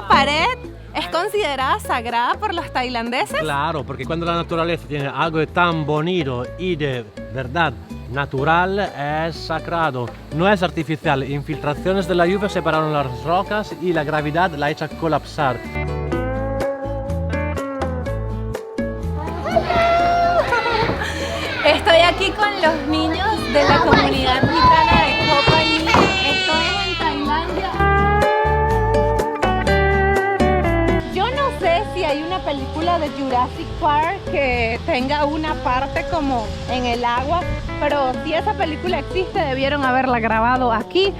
esta pared es considerada sagrada por los tailandeses. Claro, porque cuando la naturaleza tiene algo tan bonito y de verdad natural, es sagrado, no es artificial. Infiltraciones de la lluvia separaron las rocas y la gravedad la echa colapsar. Estoy aquí con los niños de la comunidad gitana de Koh Phangan. Estoy en Tailandia. Yo no sé si hay una película de Jurassic Park que tenga una parte como en el agua, pero si esa película existe, debieron haberla grabado aquí.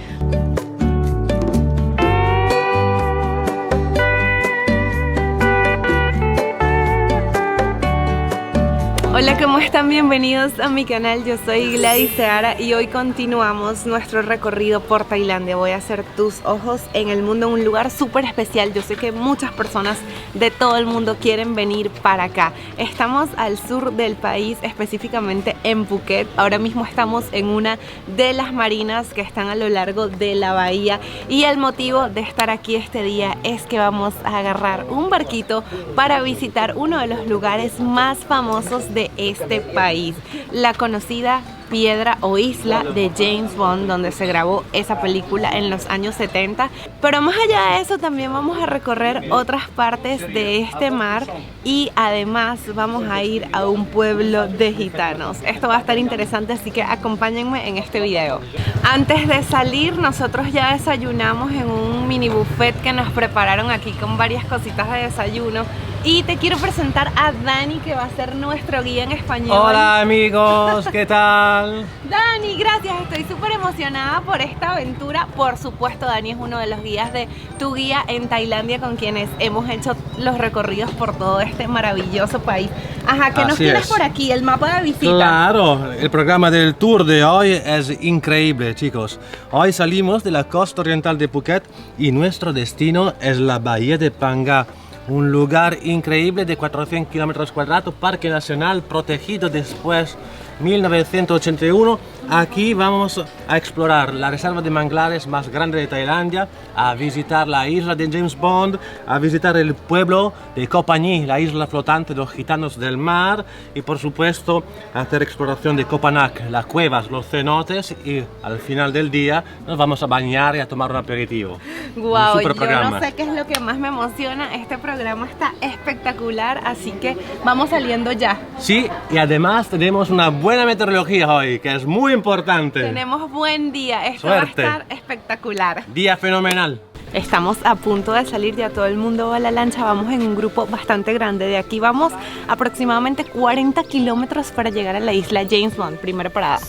Hola, ¿cómo están? Bienvenidos a mi canal, yo soy Gladys Seara y hoy continuamos nuestro recorrido por Tailandia. Voy a hacer tus ojos en el mundo, en un lugar súper especial. Yo sé que muchas personas de todo el mundo quieren venir para acá. Estamos al sur del país, específicamente en Phuket. Ahora mismo estamos en una de las marinas que están a lo largo de la bahía y el motivo de estar aquí este día es que vamos a agarrar un barquito para visitar uno de los lugares más famosos de este país, la conocida piedra o isla de James Bond, donde se grabó esa película en los años 70. Pero más allá de eso, también vamos a recorrer otras partes de este mar y además vamos a ir a un pueblo de gitanos. Esto va a estar interesante, así que acompáñenme en este video. Antes de salir, nosotros ya desayunamos en un mini buffet que nos prepararon aquí con varias cositas de desayuno. Y te quiero presentar a Dani, que va a ser nuestro guía en español. Hola amigos, ¿qué tal? Dani, gracias, estoy súper emocionada por esta aventura. Por supuesto, Dani es uno de los guías de Tu Guía en Tailandia, con quienes hemos hecho los recorridos por todo este maravilloso país. Ajá, ¿qué nos tienes por aquí? El mapa de visita. Claro, el programa del tour de hoy es increíble, chicos. Hoy salimos de la costa oriental de Phuket y nuestro destino es la bahía de Phangan. Un lugar increíble de 400 kilómetros cuadrados, parque nacional protegido después 1981. Aquí vamos a explorar la reserva de manglares más grande de Tailandia, a visitar la isla de James Bond, a visitar el pueblo de Koh Phangan, la isla flotante de los gitanos del mar, y por supuesto hacer exploración de Koh Phangan, las cuevas, los cenotes, y al final del día nos vamos a bañar y a tomar un aperitivo. Wow, yo no sé qué es lo que más me emociona. Este programa está espectacular, así que vamos saliendo ya. Sí, y además tenemos una buena meteorología hoy, que es muy importante. Tenemos buen día, esto Suerte. va a estar espectacular. Día fenomenal. Estamos a punto de salir, ya todo el mundo va a la lancha, vamos en un grupo bastante grande. De aquí vamos aproximadamente 40 kilómetros para llegar a la isla James Bond, primera parada.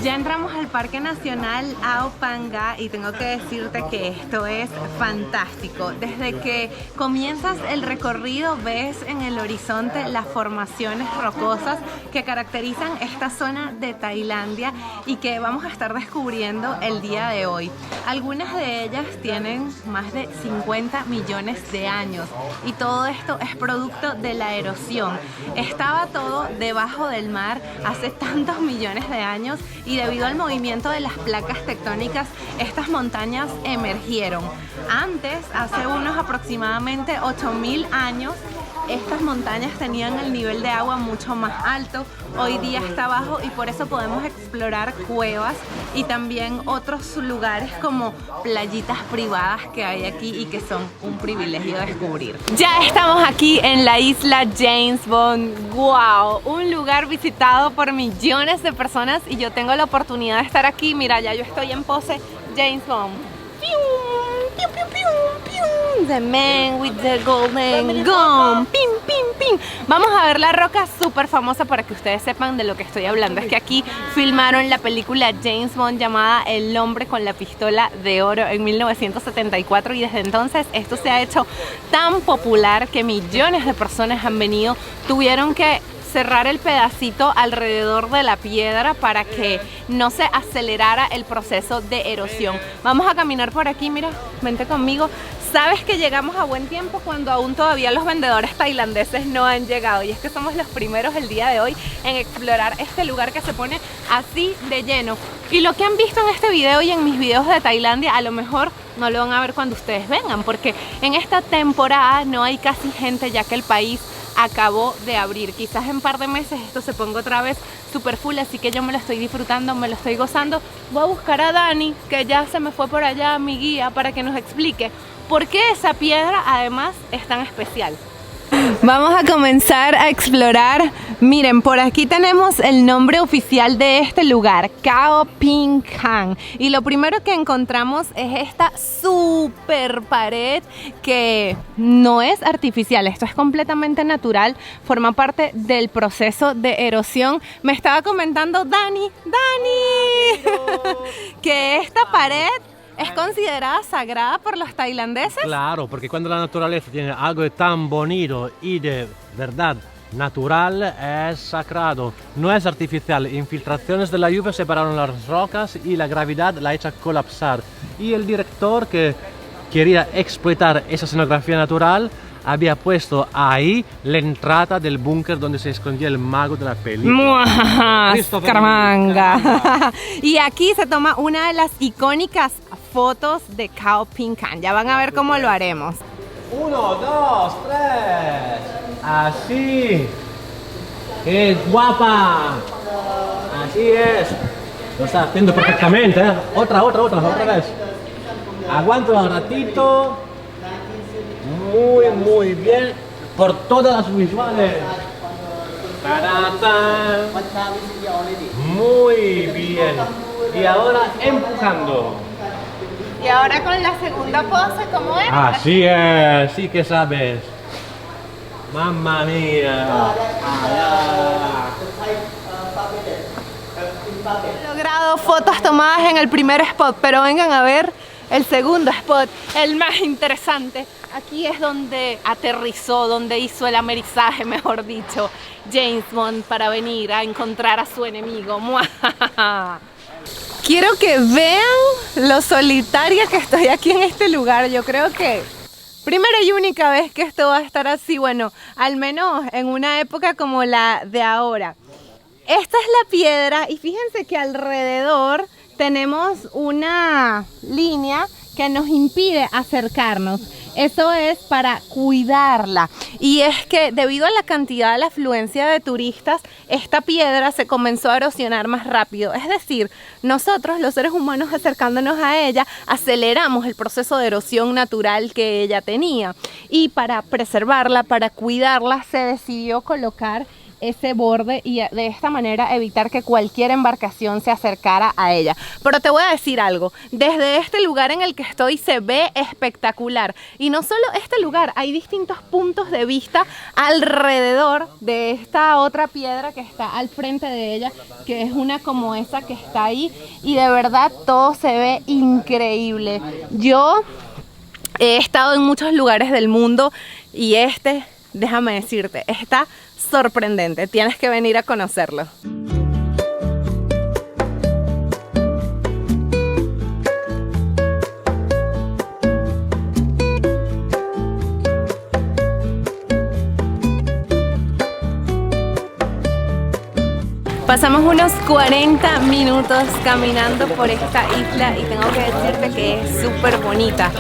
Ya entramos al Parque Nacional Ao Phangan y tengo que decirte que esto es fantástico. Desde que comienzas el recorrido ves en el horizonte las formaciones rocosas que caracterizan esta zona de Tailandia y que vamos a estar descubriendo el día de hoy. Algunas de ellas tienen más de 50 millones de años y todo esto es producto de la erosión. Estaba todo debajo del mar hace tantos millones de años y debido al movimiento de las placas tectónicas, estas montañas emergieron. Antes, hace unos aproximadamente 8000 años, estas montañas tenían el nivel de agua mucho más alto. Hoy día está bajo y por eso podemos explorar cuevas y también otros lugares como playitas privadas que hay aquí y que son un privilegio descubrir. Ya estamos aquí en la isla James Bond. ¡Wow! Un lugar visitado por millones de personas y yo tengo la oportunidad de estar aquí. Mira, ya yo estoy en pose James Bond. The man with the golden gun. Pim, pim, pim. fin, vamos a ver la roca súper famosa para que ustedes sepan de lo que estoy hablando. Es que aquí filmaron la película James Bond llamada El hombre con la pistola de oro en 1974 y desde entonces esto se ha hecho tan popular que millones de personas han venido, tuvieron que cerrar el pedacito alrededor de la piedra para que no se acelerara el proceso de erosión. Vamos a caminar por aquí, mira, vente conmigo. Sabes que llegamos a buen tiempo cuando aún todavía los vendedores tailandeses no han llegado y es que somos los primeros el día de hoy en explorar este lugar que se pone así de lleno. Y lo que han visto en este video y en mis videos de Tailandia a lo mejor no lo van a ver cuando ustedes vengan, porque en esta temporada no hay casi gente ya que el país acabó de abrir. Quizás en un par de meses esto se ponga otra vez super full, así que yo me lo estoy disfrutando, me lo estoy gozando. Voy a buscar a Dani, que ya se me fue por allá, mi guía, para que nos explique por qué esa piedra además es tan especial. Vamos a comenzar a explorar. Miren, por aquí tenemos el nombre oficial de este lugar, Khao Ping Khan. Y lo primero que encontramos es esta super pared que no es artificial, esto es completamente natural, forma parte del proceso de erosión. Me estaba comentando Dani, que esta pared ¿es considerada sagrada por los tailandeses? Claro, porque cuando la naturaleza tiene algo tan bonito y de verdad natural, es sagrado, no es artificial. Infiltraciones de la lluvia separaron las rocas y la gravedad la ha hecho colapsar. Y el director, que quería explotar esa escenografía natural, había puesto ahí la entrada del búnker donde se escondía el mago de la película. Carmanga. Y aquí se toma una de las icónicas fotos de Khao Ping Khan. Ya van a ver cómo lo haremos. 1, 2, 3. Así. ¡Qué guapa! Así es. Lo está haciendo perfectamente, ¿eh? Otra vez. Aguanta un ratito. Muy bien. Por todas las visuales. ¡Tarata! Muy bien. Y ahora empujando. Y ahora con la segunda pose, ¿cómo es? Así es, sí que sabes. Mamma mía. He logrado fotos tomadas en el primer spot, pero vengan a ver el segundo spot, el más interesante. Aquí es donde aterrizó, donde hizo el amerizaje, mejor dicho, James Bond para venir a encontrar a su enemigo. Quiero que vean lo solitaria que estoy aquí en este lugar. Yo creo que primera y única vez que esto va a estar así, bueno, al menos en una época como la de ahora. Esta es la piedra y fíjense que alrededor tenemos una línea que nos impide acercarnos. Eso es para cuidarla. Y es que debido a la cantidad de la afluencia de turistas, esta piedra se comenzó a erosionar más rápido. Es decir, nosotros, los seres humanos, acercándonos a ella, aceleramos el proceso de erosión natural que ella tenía. Y para preservarla, para cuidarla, se decidió colocar ese borde y de esta manera evitar que cualquier embarcación se acercara a ella. Pero te voy a decir algo, desde este lugar en el que estoy se ve espectacular y no solo este lugar, hay distintos puntos de vista alrededor de esta otra piedra que está al frente de ella, que es una como esa que está ahí y de verdad todo se ve increíble. Yo he estado en muchos lugares del mundo y este, déjame decirte, está sorprendente, tienes que venir a conocerlo. Pasamos unos 40 minutos caminando por esta isla y tengo que decirte que es súper bonita.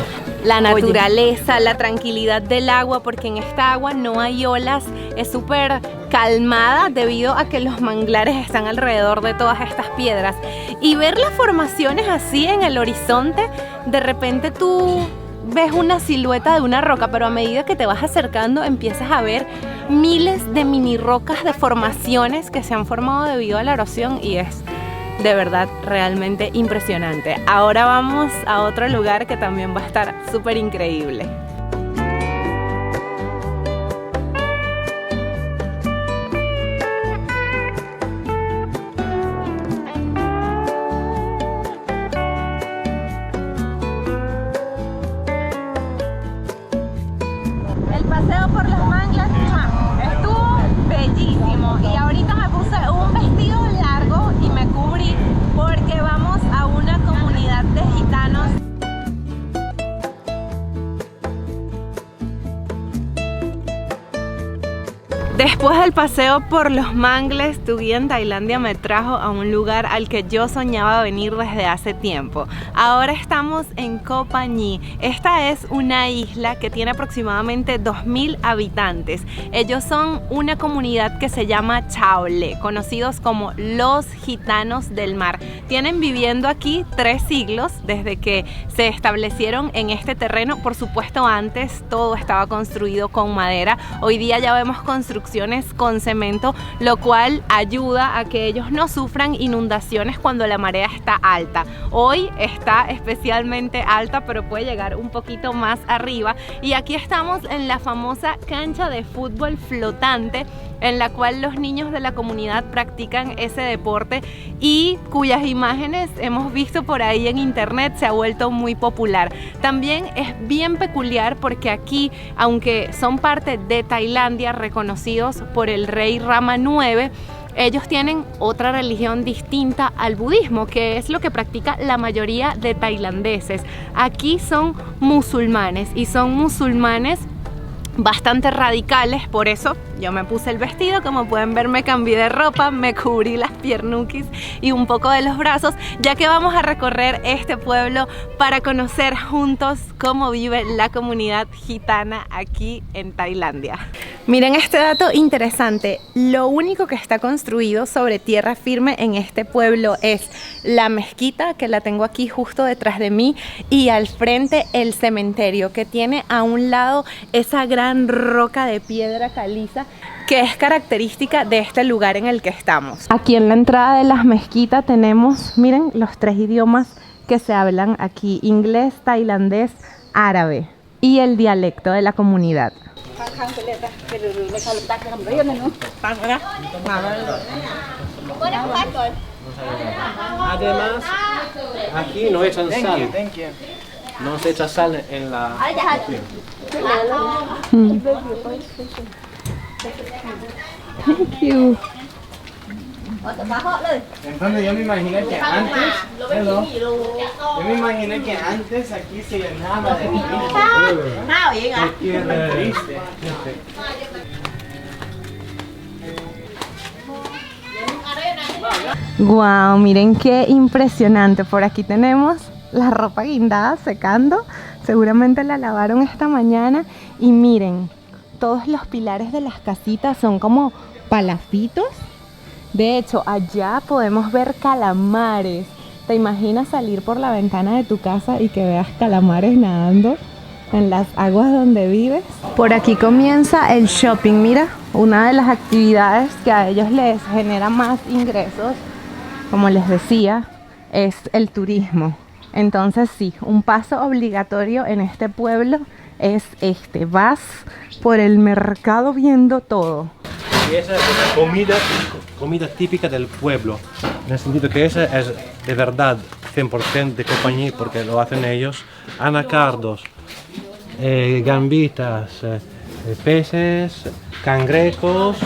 La naturaleza, la tranquilidad del agua, porque en esta agua no hay olas, es súper calmada debido a que los manglares están alrededor de todas estas piedras. Y ver las formaciones así en el horizonte, de repente tú ves una silueta de una roca, pero a medida que te vas acercando empiezas a ver miles de mini rocas de formaciones que se han formado debido a la erosión y es de verdad realmente impresionante. Ahora vamos a otro lugar que también va a estar súper increíble. bellísimo. Y ahorita me puse un vestido largo y me cubrí porque vamos a una comunidad de gitanos. Después del paseo por los mangles, tu guía en Tailandia me trajo a un lugar al que yo soñaba venir desde hace tiempo. Ahora estamos en Koh Phangan. Esta es una isla que tiene aproximadamente 2000 habitantes. Ellos son una comunidad que se llama Chao Le, conocidos como los gitanos del mar. Tienen viviendo aquí 3 siglos desde que se establecieron en este terreno. Por supuesto, antes todo estaba construido con madera. Hoy día ya vemos construcciones con cemento, lo cual ayuda a que ellos no sufran inundaciones cuando la marea está alta. Hoy está especialmente alta, pero puede llegar un poquito más arriba. Y aquí estamos en la famosa cancha de fútbol flotante, en la cual los niños de la comunidad practican ese deporte y cuyas imágenes hemos visto por ahí en internet. Se ha vuelto muy popular. También es bien peculiar porque aquí, aunque son parte de Tailandia, reconocidos por el rey Rama IX, ellos tienen otra religión distinta al budismo, que es lo que practica la mayoría de tailandeses. Aquí son musulmanes y son musulmanes bastante radicales. Por eso yo me puse el vestido, como pueden ver me cambié de ropa, me cubrí las piernuquis y un poco de los brazos, ya que vamos a recorrer este pueblo para conocer juntos cómo vive la comunidad gitana aquí en Tailandia. Miren este dato interesante, lo único que está construido sobre tierra firme en este pueblo es la mezquita, que la tengo aquí justo detrás de mí, y al frente el cementerio, que tiene a un lado esa gran roca de piedra caliza que es característica de este lugar en el que estamos. Aquí en la entrada de las mezquitas tenemos, miren, los 3 idiomas que se hablan aquí: inglés, tailandés, árabe y el dialecto de la comunidad. Además, aquí no echan sal. No se echa sal en la... Thank you. Entonces yo me imaginé que antes, yo me imaginé que antes aquí se llenaba de tierra triste. Wow, miren qué impresionante. Por aquí tenemos la ropa guindada secando. Seguramente la lavaron esta mañana. Y miren, todos los pilares de las casitas son como palafitos. De hecho, allá podemos ver calamares. ¿Te imaginas salir por la ventana de tu casa y que veas calamares nadando en las aguas donde vives? Por aquí comienza el shopping. Mira, una de las actividades que a ellos les genera más ingresos, como les decía, es el turismo. Entonces sí, un paso obligatorio en este pueblo es este. Vas por el mercado viendo todo. Y esa es la comida típica del pueblo, en el sentido que esa es de verdad 100% de compañía, porque lo hacen ellos. Anacardos, gambitas, peces, cangrejos,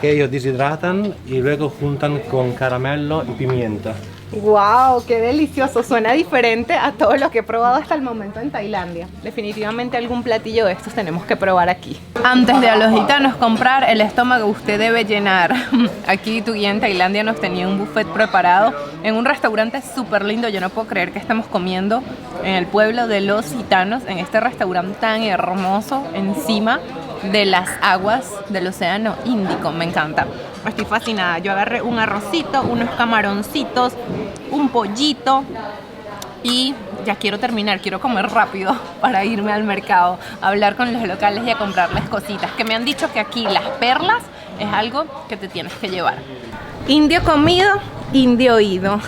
que ellos deshidratan y luego juntan con caramelo y pimienta. ¡Wow! ¡Qué delicioso! Suena diferente a todo lo que he probado hasta el momento en Tailandia. Definitivamente algún platillo de estos tenemos que probar aquí. Antes de a los gitanos comprar, el estómago usted debe llenar. Aquí tu guía en Tailandia nos tenía un buffet preparado en un restaurante súper lindo. Yo no puedo creer que estamos comiendo en el pueblo de los gitanos, en este restaurante tan hermoso encima de las aguas del océano Índico. Me encanta. Estoy fascinada. Yo agarré un arrocito, unos camaroncitos, un pollito y ya quiero terminar. Quiero comer rápido para irme al mercado, a hablar con los locales y a comprarles cositas, que me han dicho que aquí las perlas es algo que te tienes que llevar. Indio comido, indio ido.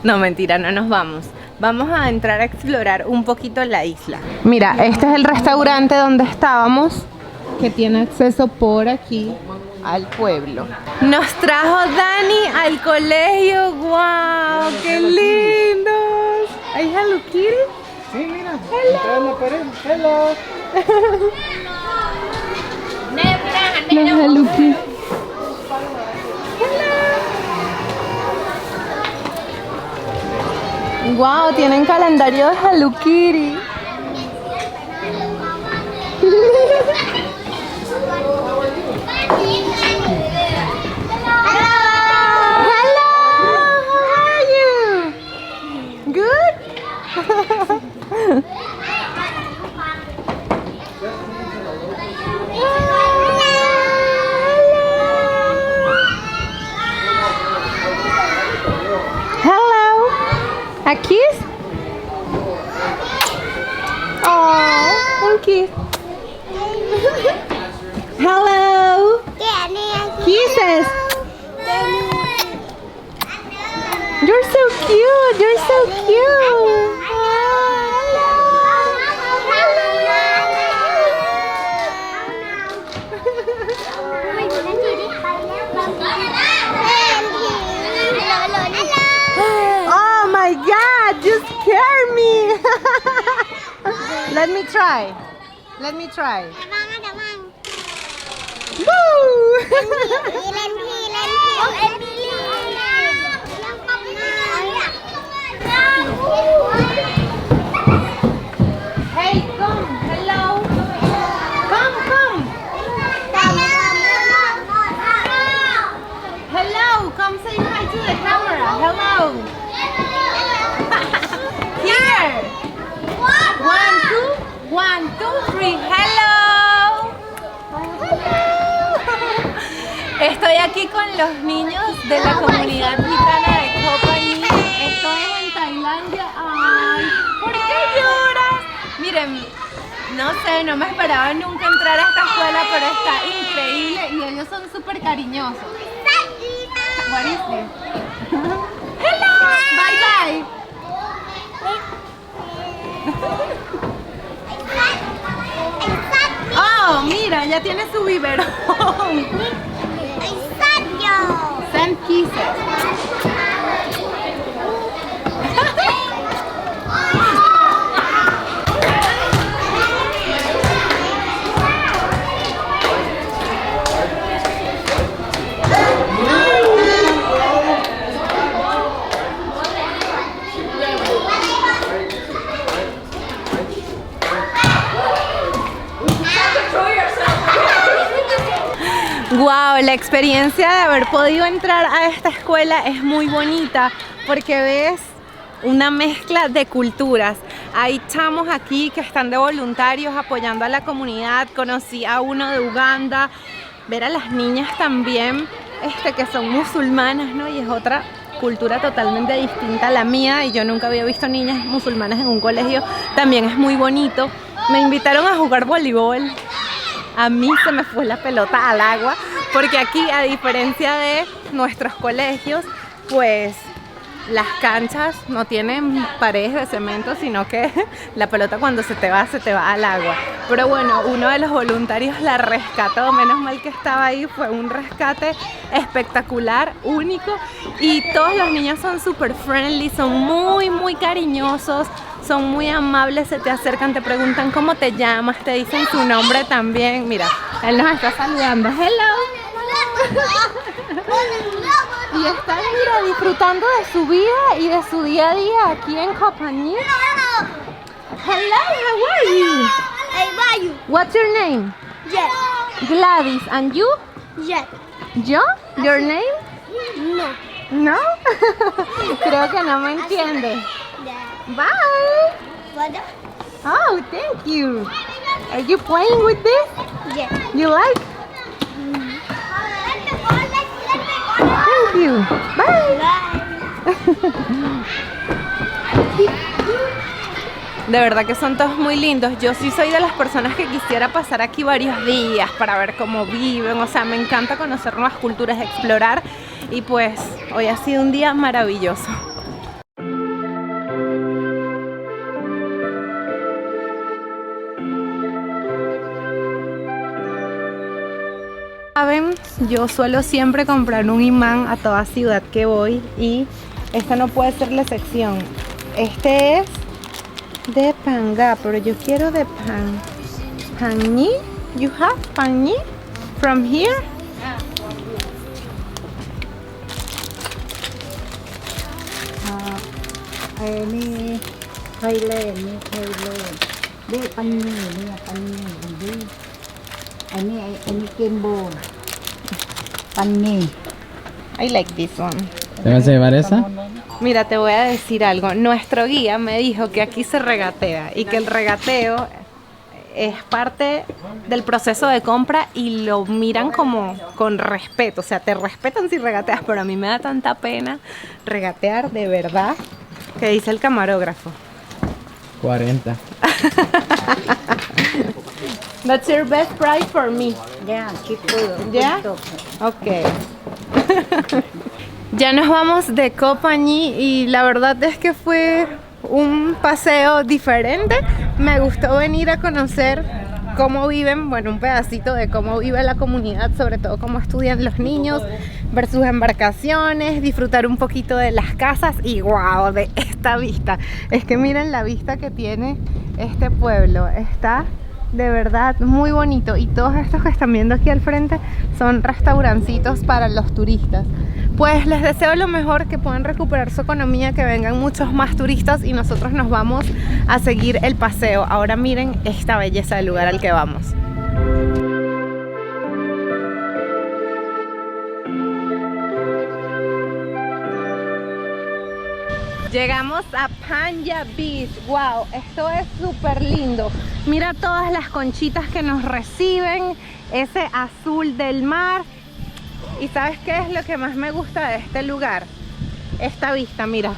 No, mentira, no nos vamos. Vamos a entrar a explorar un poquito la isla. Mira, este es el restaurante donde estábamos, que tiene acceso por aquí al pueblo. Nos trajo Dani al colegio. ¡Wow! ¡Qué lindos! ¿Hay Hello Kitty? Sí, mira. Hello. Hello. Los Hello Kitty. Wow, tienen calendario de Hello Kitty. Hello, how are you? Good? Hello. A kiss? Oh, un kiss. Hello. Kisses. You're so cute. You're so cute. Oh my God! You scared me. Let me try. Let me try. Hey, come. Hello. Come. Hello. Come say hi to the camera. Hello. Here. 1, 2, 3. Hello. Estoy aquí con los niños de la comunidad gitana de Koh Phangan. Estoy en Tailandia. Ay, ¿por qué lloras? Miren, no sé, no me esperaba nunca entrar a esta escuela, pero está increíble y ellos son súper cariñosos. What is this? Hello. Bye bye. Oh, mira, ya tiene su biberón. Send kisses. Wow, la experiencia de haber podido entrar a esta escuela es muy bonita porque ves una mezcla de culturas. Hay chamos aquí que están de voluntarios apoyando a la comunidad. Conocí a uno de Uganda. Ver a las niñas también que son musulmanas, ¿no? Y es otra cultura totalmente distinta a la mía y yo nunca había visto niñas musulmanas en un colegio. También es muy bonito. Me invitaron a jugar voleibol. A mí se me fue la pelota al agua porque aquí, a diferencia de nuestros colegios, pues las canchas no tienen paredes de cemento, sino que la pelota cuando se te va al agua. Pero bueno, uno de los voluntarios la rescató, menos mal que estaba ahí, fue un rescate espectacular, único, y todos los niños son súper friendly, son muy cariñosos, son muy amables, se te acercan, te preguntan cómo te llamas, te dicen su nombre también. Mira, él nos está saludando. Hello. Y están, mira, disfrutando de su vida y de su día a día aquí en Koh Phangan. Hello, how are you? How are you? What's your name? Yes. Gladys. And you? Yes. Yo? Your name? No. No? Creo que no me entiende. Yeah. Bye. What? Oh, thank you. Are you playing with this? Yes. You like? Thank you. Bye. De verdad que son todos muy lindos. Yo sí soy de las personas que quisiera pasar aquí varios días para ver cómo viven. O sea, me encanta conocer nuevas culturas, explorar. Y pues hoy ha sido un día maravilloso. Saben, yo suelo siempre comprar un imán a toda ciudad que voy y esta no puede ser la excepción. Este es de Phangan, pero yo quiero de Phangan. You have Phangan from here? ไอ้นี่ไทยแลนด์นี่ไทยแลนด์เรียกปันนี่เนี่ยปันนี่อันนี้เกมโบปันนี่ I like this one. ¿Te vas a llevar esa? Mira, te voy a decir algo. Nuestro guía me dijo que aquí se regatea y que el regateo es parte del proceso de compra y lo miran como con respeto. O sea, te respetan si regateas, pero a mí me da tanta pena regatear de verdad, que dice el camarógrafo. 40. That's your best price for me. yaคิดเปิด ¿Ya? Ok. Ya nos vamos de Copañí y la verdad es que fue un paseo diferente. Me gustó venir a conocer cómo viven, bueno, un pedacito de cómo vive la comunidad, sobre todo cómo estudian los niños, ver sus embarcaciones, disfrutar un poquito de las casas y wow, de esta vista. Es que miren la vista que tiene este pueblo, está de verdad muy bonito y todos estos que están viendo aquí al frente son restaurancitos para los turistas. Pues les deseo lo mejor, que puedan recuperar su economía, que vengan muchos más turistas y nosotros nos vamos a seguir el paseo. Ahora miren esta belleza del lugar al que vamos. Llegamos a Panja Beach. Wow, esto es súper lindo. Mira todas las conchitas que nos reciben, ese azul del mar. ¿Y sabes qué es lo que más me gusta de este lugar? Esta vista, mira.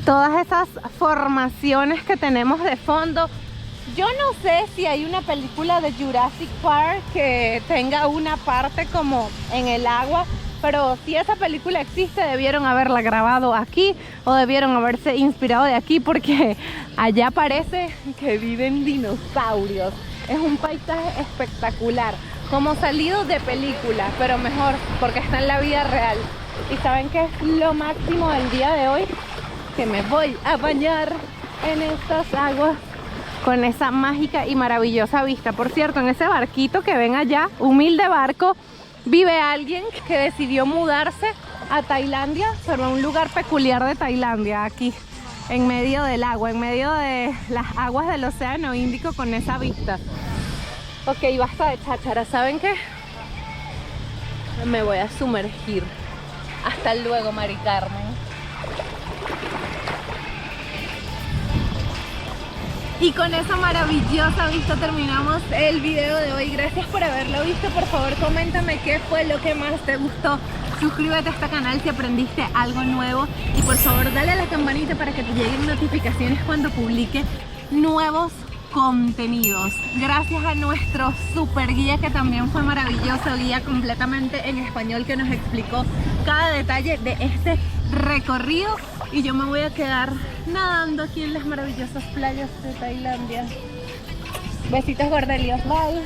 Todas esas formaciones que tenemos de fondo. Yo no sé si hay una película de Jurassic Park que tenga una parte como en el agua, pero si esa película existe, debieron haberla grabado aquí o debieron haberse inspirado de aquí, porque allá parece que viven dinosaurios. Es un paisaje espectacular, como salido de película, pero mejor porque está en la vida real. ¿Y saben qué es lo máximo del día de hoy? Que me voy a bañar en estas aguas con esa mágica y maravillosa vista. Por cierto, en ese barquito que ven allá, humilde barco, vive alguien que decidió mudarse a Tailandia, pero a un lugar peculiar de Tailandia, aquí en medio del agua, en medio de las aguas del océano Índico, con esa vista. Ok, basta de cháchara, ¿saben qué? Me voy a sumergir. Hasta luego, Mari Carmen. Y con esa maravillosa vista terminamos el video de hoy. Gracias por haberlo visto. Por favor, coméntame qué fue lo que más te gustó. Suscríbete a este canal si aprendiste algo nuevo. Y por favor, dale a la campanita para que te lleguen notificaciones cuando publique nuevos contenidos. Gracias a nuestro super guía, que también fue maravilloso, guía completamente en español, que nos explicó cada detalle de este recorrido. Y yo me voy a quedar nadando aquí en las maravillosas playas de Tailandia. Besitos, Gordelios, bye.